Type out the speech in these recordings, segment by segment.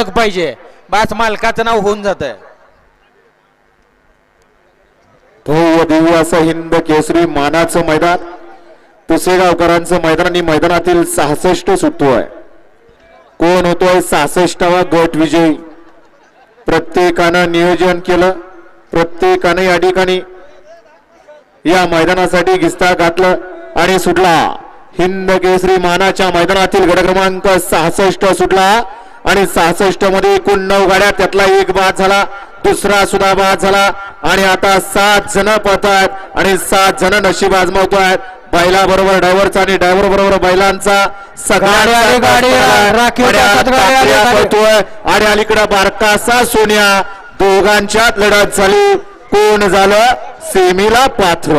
पाहिजे बास मालकाचं नाव होऊन जात. भव्य दिव्य असं हिंद केसरी मानाचं मैदान पुसेगावकरांचं मैदान आणि मैदानातील 66 सुटतोय. कोण होतोय 66वा गट विजयी. प्रत्येकानं नियोजन केलं, प्रत्येकाने या ठिकाणी या मैदानासाठी गिस्ता घातलं आणि सुटला. हिंद केसरी मानाच्या मैदानातील गट क्रमांक 66 सुटला आणि 66 मध्ये एकूण 9 गाड्या, त्यातला एक बाद झाला, दुसरा सुद्धा बाद झाला आणि आता 7 जण पळतायत आणि 7 जण नशीब आजमावतायत. बैला बरोबर ड्रायव्हरचा आणि ड्रायव्हर बरोबर बैलांचा पळतोय आणि अलीकडे बारकासा सोन्या. दोघांच्यात लढत झाली. कोण झालं सेमीला पात्र.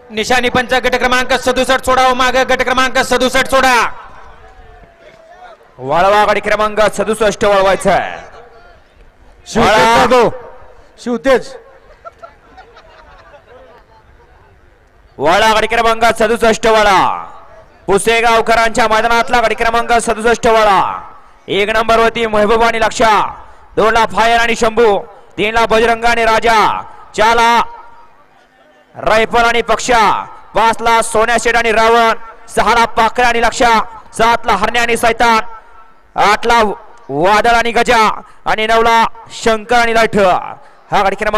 निशाणी पंच गट क्रमांक 67 सोडा. माग गट क्रमांक 67 सोडा. वळवा गाडी क्रमांक 67 वळवायचा आहे. शिवतेज वळा गाडी क्रमांक 67 वळा. पुसेगावकरांच्या मैदानातला गाडी क्रमांक 67 वळा. 1 नंबर वरती महबूब आणि लक्षा, 2 ला फायर आणि शंभू, 3 ला बजरंग आणि राजा, 4 ला रायफल आणि पक्षा, 5 ला सोन्या शेठ आणि रावण, 6 ला पाखरे आणि लक्षा, 7 ला हरण्या आणि सैतान, 8 ला वादळ आणि गजा आणि 9 ला शंकर आणि लाठ. हा गाडी क्रमांक